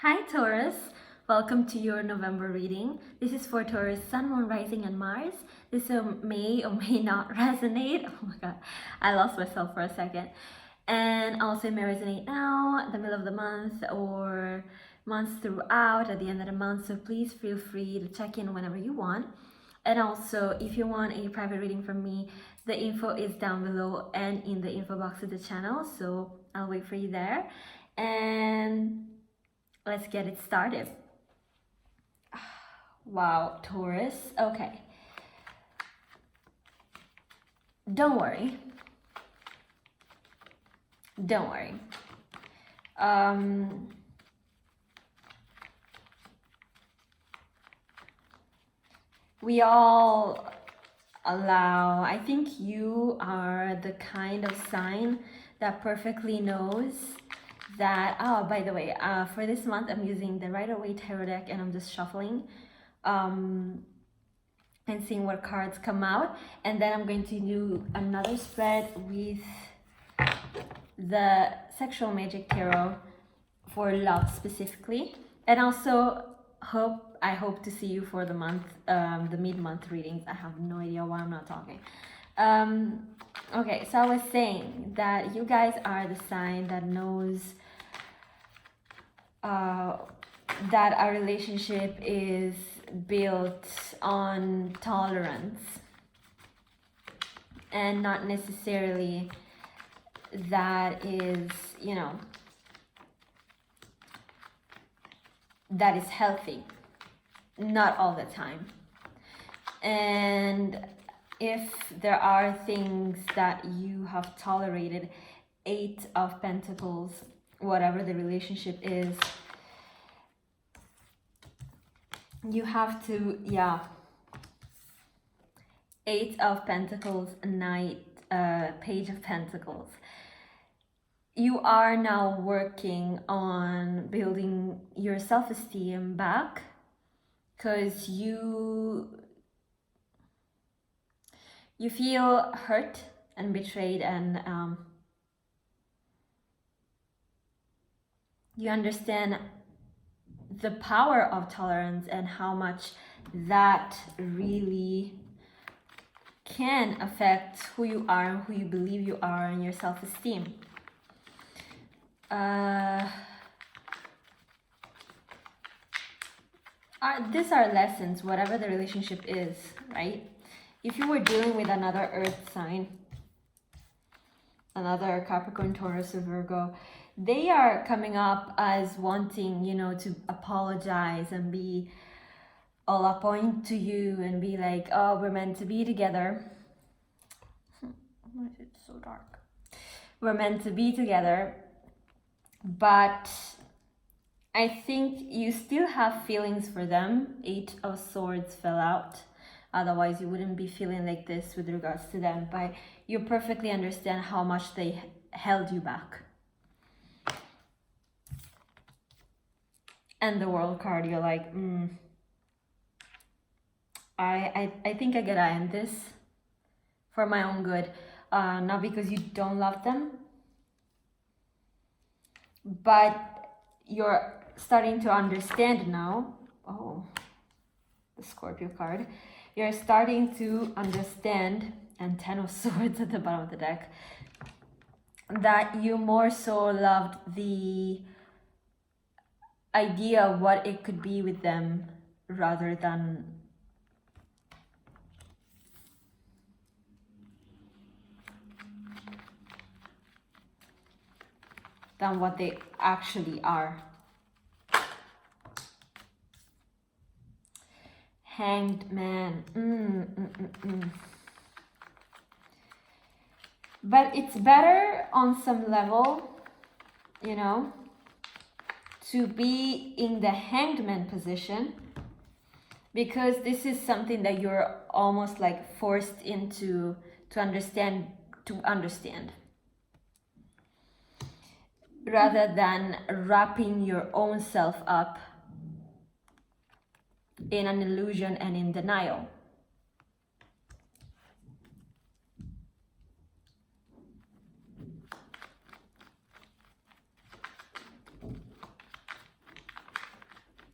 Hi Taurus, welcome to your November reading. This is for Taurus, Sun, Moon, Rising and Mars. This may or may not resonate. Oh my god, I lost myself for a second. And also it may resonate now, the middle of the month, or months throughout, at the end of the month. So please feel free to check in whenever you want. And also, if you want a private reading from me, the info is down below and in the info box of the channel. So I'll wait for you there. And let's get it started. Wow, Taurus. Okay. Don't worry. Don't worry. We all allow, I think you are the kind of sign that perfectly knows that, oh, by the way, for this month I'm using the Rider-Waite Tarot deck and I'm just shuffling and seeing what cards come out, and then I'm going to do another spread with the Sexual Magic Tarot for love specifically, and also I hope to see you for the month, the mid-month readings. I have no idea why I'm not talking. Okay, so I was saying that you guys are the sign that knows that our relationship is built on tolerance and not necessarily that is, you know, that is healthy, not all the time. And if there are things that you have tolerated, 8 of Pentacles, whatever the relationship is, you have to, yeah, 8 of Pentacles, Knight, Page of Pentacles. You are now working on building your self-esteem back because you feel hurt and betrayed, and you understand the power of tolerance and how much that really can affect who you are and who you believe you are and your self-esteem. These are lessons, whatever the relationship is, right? If you were dealing with another earth sign, another Capricorn, Taurus, or Virgo, they are coming up as wanting, you know, to apologize and be all up on to you and be like, oh, we're meant to be together. Why is it so dark? We're meant to be together. But I think you still have feelings for them. 8 of Swords fell out. Otherwise, you wouldn't be feeling like this with regards to them. But you perfectly understand how much they held you back. And the World card, you're like, I think I gotta end this for my own good. Not because you don't love them, but you're starting to understand now. Oh, the Scorpio card. You're starting to understand, and 10 of Swords at the bottom of the deck, that you more so loved the idea of what it could be with them rather than what they actually are. Hanged Man. But it's better on some level, you know, to be in the Hanged Man position, because this is something that you're almost like forced into to understand, rather than wrapping your own self up in an illusion and in denial.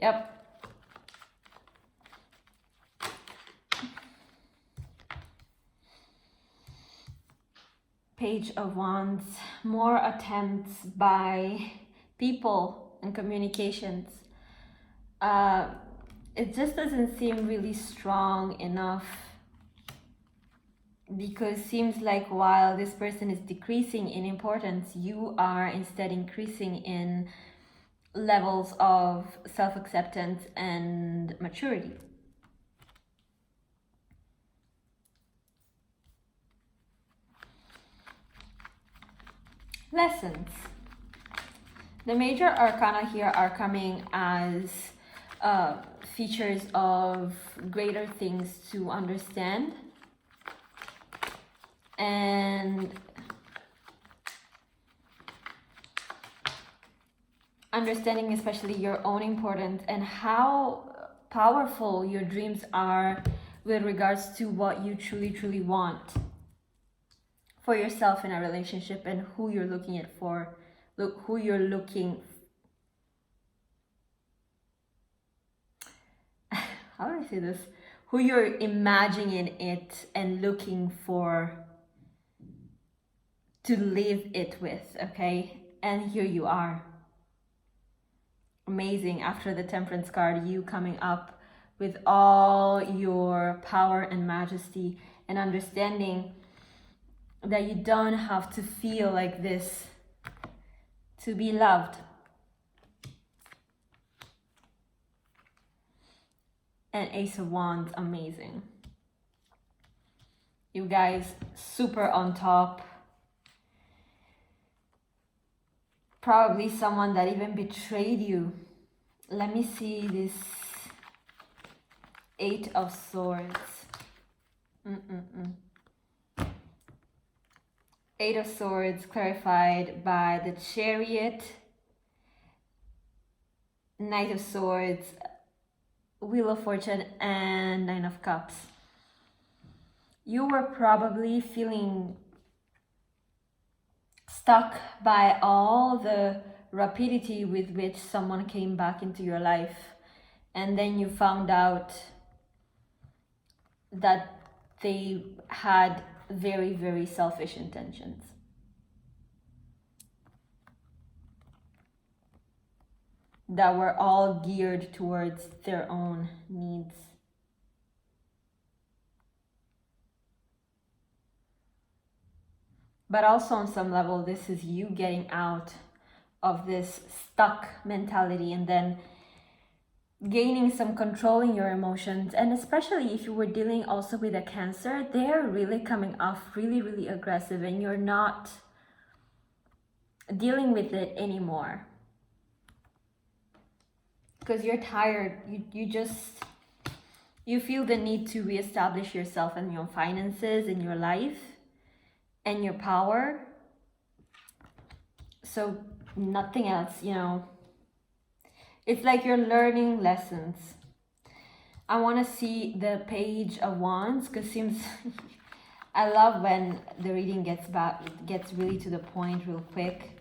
Yep. Page of Wands, more attempts by people and communications. It just doesn't seem really strong enough, because it seems like while this person is decreasing in importance, you are instead increasing in levels of self-acceptance and maturity. Lessons. The major arcana here are coming as features of greater things to understand, and understanding especially your own importance and how powerful your dreams are with regards to what you truly want for yourself in a relationship, and who you're looking at for, who you're looking, how do I say this? Who you're imagining it and looking for to live it with, okay? And here you are. Amazing. After the Temperance card, you coming up with all your power and majesty, and understanding that you don't have to feel like this to be loved. And Ace of Wands, amazing. You guys, super on top. Probably someone that even betrayed you. Let me see this Eight of Swords. Eight of Swords clarified by the Chariot, Knight of Swords, Wheel of Fortune, and Nine of Cups. You were probably feeling stuck by all the rapidity with which someone came back into your life, and then you found out that they had very selfish intentions. That were all geared towards their own needs. But also on some level, this is you getting out of this stuck mentality and then gaining some control in your emotions. And especially if you were dealing also with a Cancer, they're really coming off really aggressive, and you're not dealing with it anymore because you're tired. You feel the need to reestablish yourself and your finances and your life and your power. So nothing else, you know. It's like you're learning lessons. I want to see the Page of Wands, because seems I love when the reading gets really to the point real quick.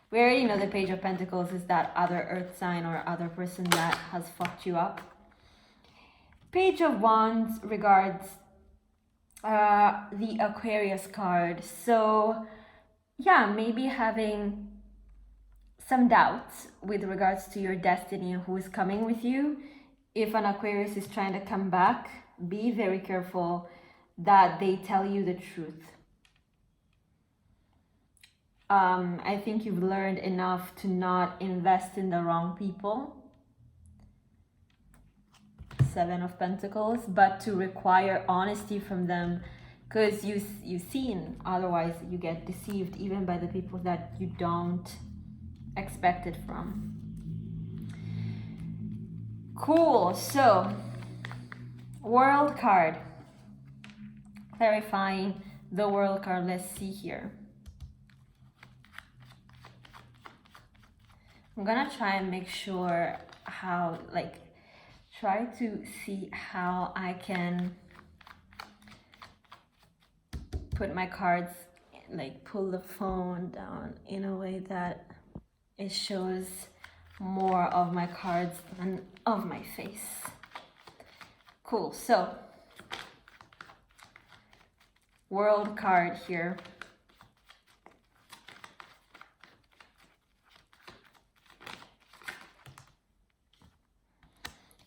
We already know the Page of Pentacles is that other earth sign or other person that has fucked you up. Page of Wands regards the Aquarius card. So yeah, maybe having some doubts with regards to your destiny and who is coming with you. If an Aquarius is trying to come back, be very careful that they tell you the truth. I think you've learned enough to not invest in the wrong people. Seven of Pentacles, but to require honesty from them, because you've seen, otherwise you get deceived even by the people that you don't expect it from. Cool. So World card, clarifying the World card. Let's see here. I'm gonna try and make sure how, like, try to see how I can put my cards, like pull the phone down in a way that it shows more of my cards than of my face. Cool, so World card here.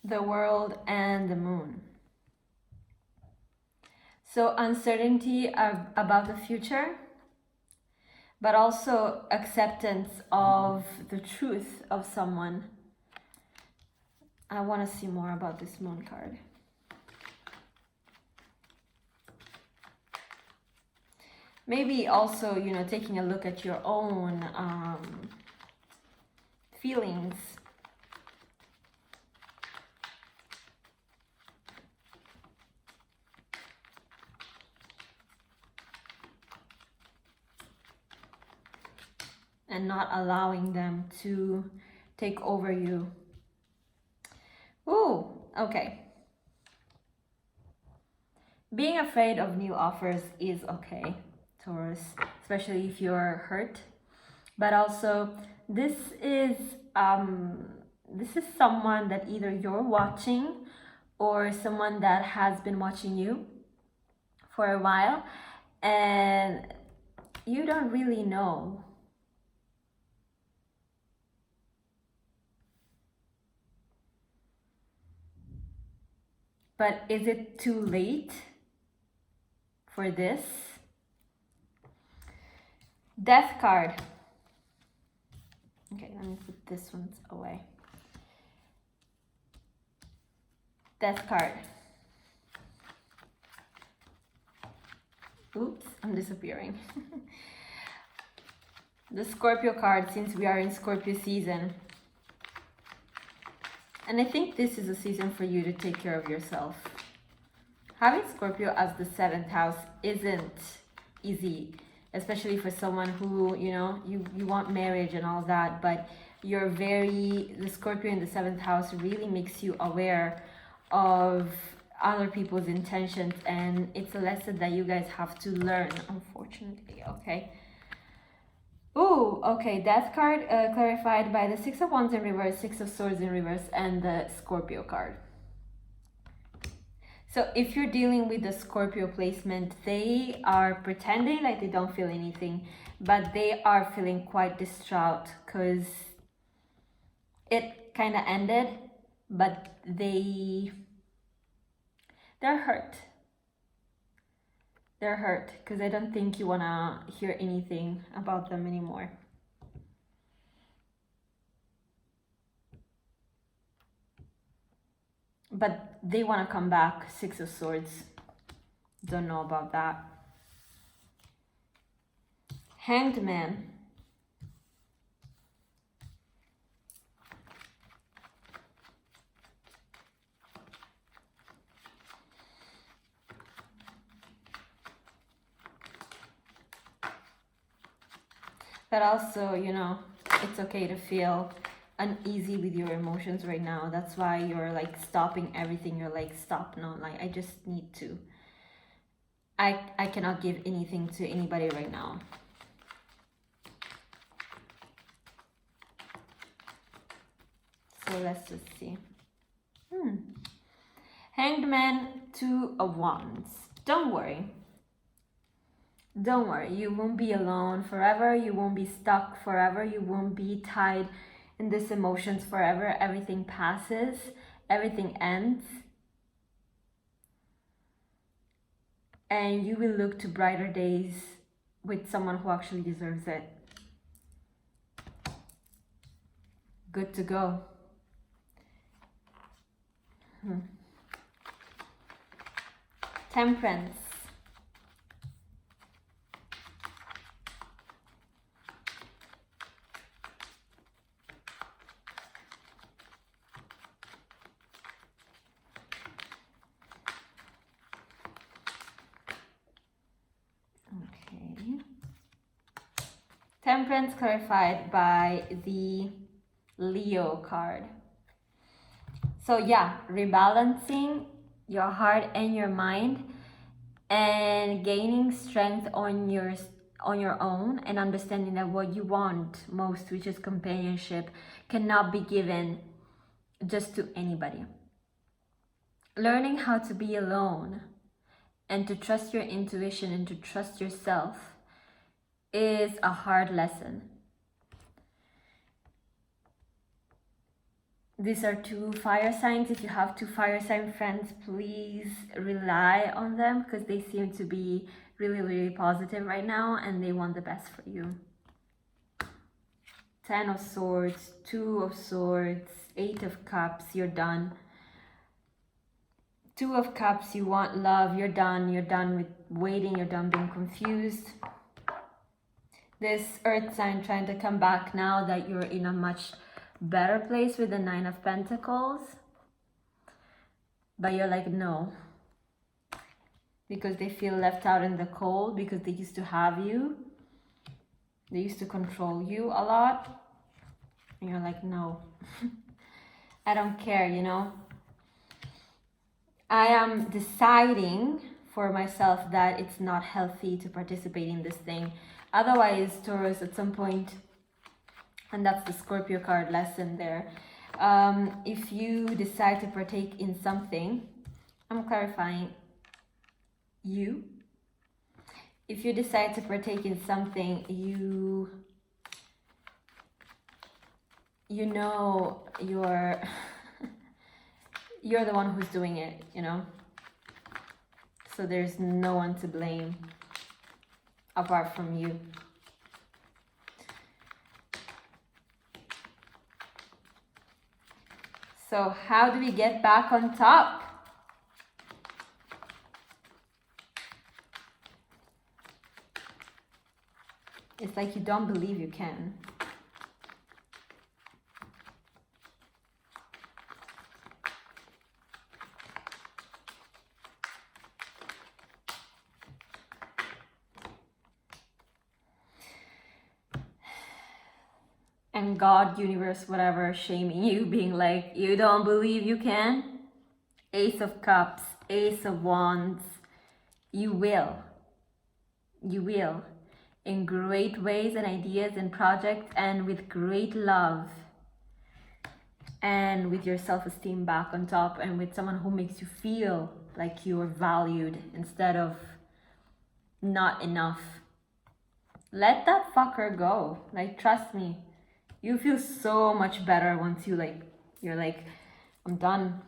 The World and the Moon. So uncertainty about the future, but also acceptance of the truth of someone. I want to see more about this Moon card. Maybe also, you know, taking a look at your own feelings. And not allowing them to take over you. Ooh, okay. Being afraid of new offers is okay, Taurus, especially if you're hurt. But also, this is someone that either you're watching or someone that has been watching you for a while, and you don't really know. But is it too late for this? Death card. Okay, let me put this one away. Death card. Oops, I'm disappearing. The Scorpio card, since we are in Scorpio season. And I think this is a season for you to take care of yourself. Having Scorpio as the 7th house isn't easy, especially for someone who, you know, you want marriage and all that, but the Scorpio in the 7th house really makes you aware of other people's intentions, and it's a lesson that you guys have to learn, unfortunately, okay? Ooh, okay, Death card clarified by the 6 of Wands in reverse, 6 of Swords in reverse, and the Scorpio card. So if you're dealing with the Scorpio placement, they are pretending like they don't feel anything, but they are feeling quite distraught because it kind of ended, but they're hurt. They're hurt because I don't think you want to hear anything about them anymore. But they want to come back. 6 of Swords. Don't know about that. Hanged Man. But also, you know, it's okay to feel uneasy with your emotions right now. That's why you're like stopping everything. You're like, stop, no, like I just need to. I cannot give anything to anybody right now. So let's just see. Hanged Man, 2 of Wands. Don't worry. Don't worry, you won't be alone forever. You won't be stuck forever. You won't be tied in these emotions forever. Everything passes. Everything ends. And you will look to brighter days with someone who actually deserves it. Good to go. Temperance. Temperance clarified by the Leo card. So yeah, rebalancing your heart and your mind and gaining strength on your on your own, and understanding that what you want most, which is companionship, cannot be given just to anybody. Learning how to be alone and to trust your intuition and to trust yourself is a hard lesson. These are two fire signs. If you have two fire sign friends, please rely on them, because they seem to be really, really positive right now and they want the best for you. 10 of Swords, 2 of Swords, 8 of Cups, you're done. 2 of Cups, you want love, you're done with waiting, you're done being confused. This earth sign trying to come back now that you're in a much better place with the 9 of Pentacles. But you're like, no. Because they feel left out in the cold, because they used to have you. They used to control you a lot. And you're like, no. I don't care, you know. I am deciding for myself that it's not healthy to participate in this thing. Otherwise, Taurus, at some point, and that's the Scorpio card lesson there, if you decide to partake in something, I'm clarifying you. If you decide to partake in something, you know you're the one who's doing it, you know? So there's no one to blame apart from you. So how do we get back on top? It's like you don't believe you can. And God, universe, whatever, shaming you, being like, you don't believe you can? Ace of Cups, Ace of Wands. You will. You will. In great ways and ideas and projects, and with great love. And with your self-esteem back on top, and with someone who makes you feel like you're valued instead of not enough. Let that fucker go. Like, trust me. You feel so much better once you're like, I'm done.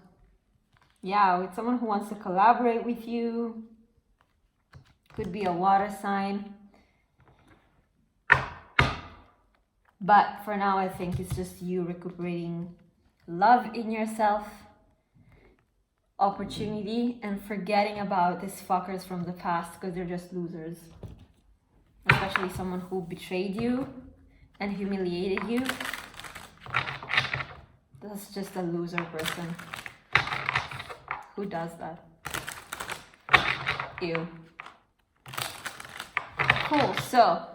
Yeah, with someone who wants to collaborate with you. Could be a water sign. But for now, I think it's just you recuperating love in yourself, opportunity, and forgetting about these fuckers from the past, because they're just losers. Especially someone who betrayed you and humiliated you. That's just a loser person. Who does that? Ew. Cool, so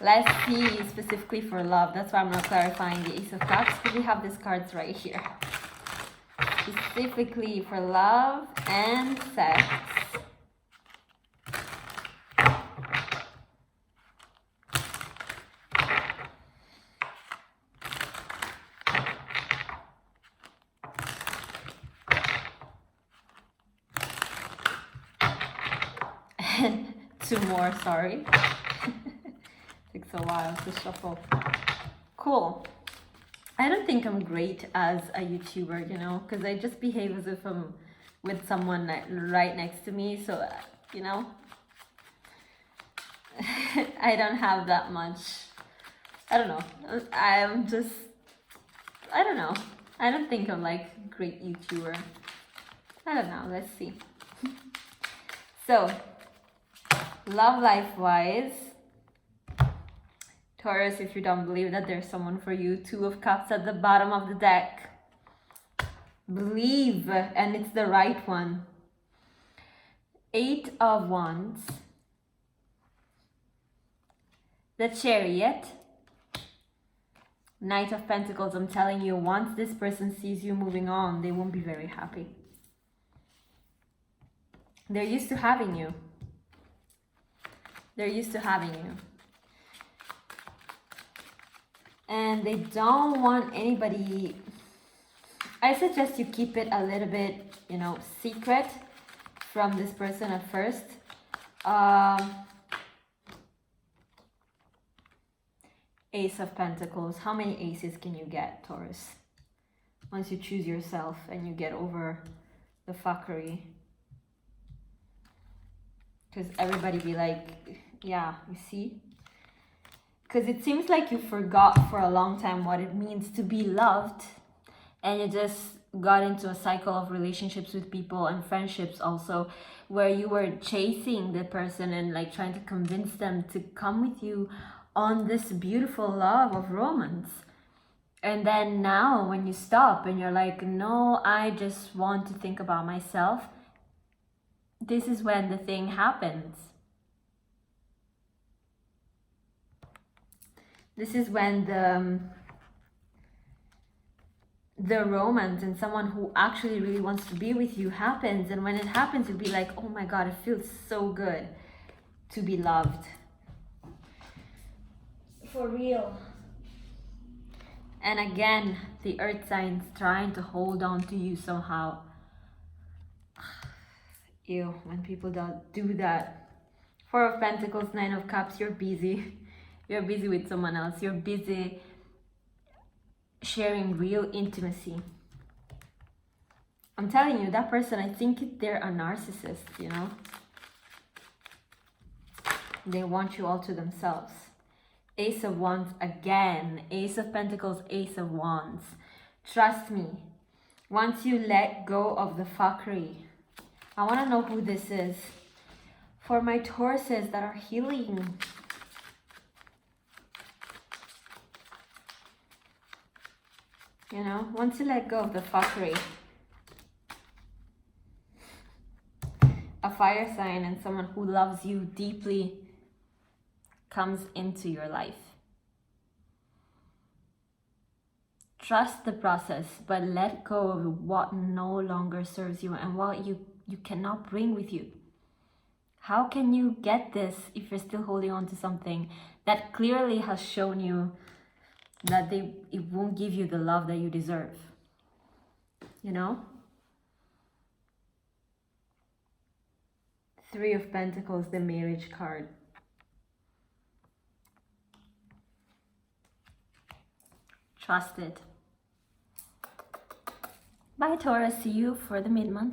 let's see specifically for love. That's why I'm not clarifying the Ace of Cups, because we have these cards right here. Specifically for love and sex. Two more, sorry. Takes a while to shuffle. Cool. I don't think I'm great as a YouTuber, you know, because I just behave as if I'm with someone right next to me. So, you know, I don't have that much. I don't know. I'm just, I don't know. I don't think I'm like a great YouTuber. I don't know. Let's see. So, love life wise, Taurus, if you don't believe that there's someone for you, 2 of Cups at the bottom of the deck. Believe, and it's the right one. 8 of Wands. The Chariot. Knight of Pentacles. I'm telling you, once this person sees you moving on, they won't be very happy. They're used to having you. They're used to having you. And they don't want anybody. I suggest you keep it a little bit, you know, secret from this person at first. Ace of Pentacles. How many aces can you get, Taurus? Once you choose yourself and you get over the fuckery. Because everybody be like, yeah, you see? Because it seems like you forgot for a long time what it means to be loved. And you just got into a cycle of relationships with people and friendships also, where you were chasing the person and like trying to convince them to come with you on this beautiful love of romance. And then now when you stop and you're like, no, I just want to think about myself, this is when the thing happens. This is when the romance and someone who actually really wants to be with you happens. And when it happens, you'll be like, oh my God, it feels so good to be loved. For real. And again, the earth signs trying to hold on to you somehow. Ew, when people don't do that. Four of Pentacles, Nine of Cups, you're busy. You're busy with someone else. You're busy sharing real intimacy. I'm telling you, that person, I think they're a narcissist, you know? They want you all to themselves. Ace of Wands again. Ace of Pentacles, Ace of Wands. Trust me, once you let go of the fuckery, I want to know who this is. For my Tauruses that are healing. You know, once you let go of the fuckery, a fire sign and someone who loves you deeply comes into your life. Trust the process, but let go of what no longer serves you and what you cannot bring with you. How can you get this if you're still holding on to something that clearly has shown you that it won't give you the love that you deserve? You know? Three of Pentacles, the marriage card. Trust it. Bye, Taurus. See you for the mid-month.